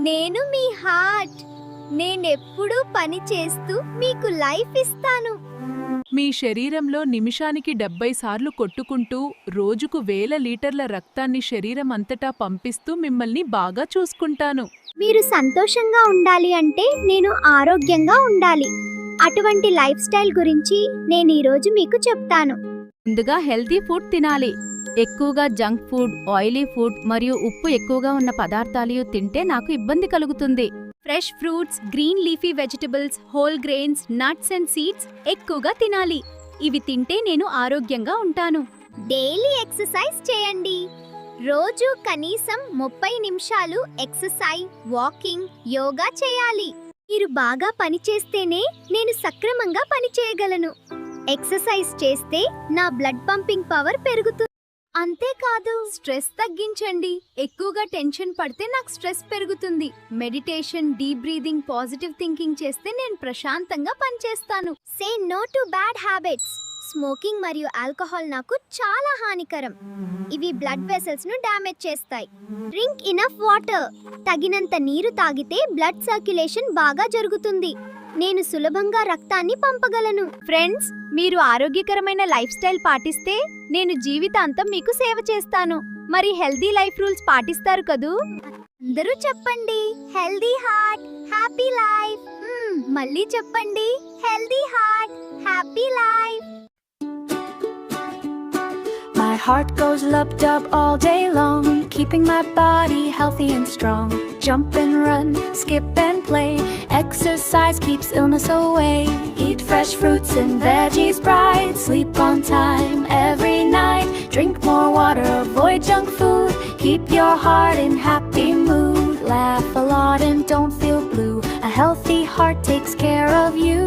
నేను మీ హార్ట్. నేనెప్పుడూ పని చేస్తూ మీకు లైఫ్ ఇస్తాను. మీ శరీరంలో నిమిషానికి 70 సార్లు కొట్టుకుంటూ రోజుకు 1000 లీటర్ల రక్తాన్ని శరీరం అంతటా పంపిస్తూ మిమ్మల్ని బాగా చూసుకుంటాను. మీరు సంతోషంగా ఉండాలి అంటే నేను ఆరోగ్యంగా ఉండాలి. అటువంటి లైఫ్ స్టైల్ గురించి నేను ఈరోజు మీకు చెప్తాను. ముందుగా హెల్తీ ఫుడ్ తినాలి. ఎక్కువగా జంక్ ఫుడ్, ఆయిలీ ఫుడ్ మరియు ఉప్పు ఎక్కువగా ఉన్న పదార్థాలు తింటే నాకు ఇబ్బంది కలుగుతుంది. Fresh fruits, green leafy vegetables, whole grains, nuts and seeds ఎక్కువగా తినాలి. ఇవి తింటే నేను ఆరోగ్యంగా ఉంటాను. డైలీ ఎక్సర్సైజ్ చేయండి. రోజు కనీసం 30 నిమిషాలు ఎక్సర్సైజ్, వాకింగ్, యోగా చేయాలి. మీరు బాగా పని చేస్తేనే నేను సక్రమంగా పని చేయగలను. ఎక్సర్సైజ్ చేస్తే నా బ్లడ్ పంపింగ్ పవర్ పెరుగుతుంది. అంతేకాదు, స్ట్రెస్ తగ్గించండి. ఎక్కువగా టెన్షన్ పడితే నాకు స్ట్రెస్ పెరుగుతుంది. Meditation, deep breathing, positive thinking చేస్తే నేను ప్రశాంతంగా పనిచేస్తాను. Say no to bad habits. Smoking మరియు ఆల్కహాల్ నాకు చాలా హానికరం. ఇవి బ్లడ్ వెసల్స్ ను డ్యామేజ్ చేస్తాయి. Drink enough water. తగినంత నీరు తాగితే బ్లడ్ సర్క్యులేషన్ బాగా జరుగుతుంది. నేను సులభంగా రక్తాన్ని పంపగలను. ఫ్రెండ్స్, మీరు ఆరోగ్యకరమైన లైఫ్ స్టైల్ పాటిస్తే నేను జీవితాంతం మీకు సేవ చేస్తాను. మరి హెల్దీ లైఫ్ రూల్స్ పాటిస్తారు కదూ? అందరూ చెప్పండి, హెల్దీ హార్ట్, హ్యాపీ లైఫ్. మళ్ళీ చెప్పండి, healthy heart, happy life. My heart goes lub-dub all day long, keeping my body healthy and strong. Jump and run, skip and play, exercise keeps illness away. Eat fresh fruits and veggies bright, sleep on time every night. Drink more water, avoid junk food, keep your heart in happy mood. Laugh a lot and don't feel blue, a healthy heart takes care of you.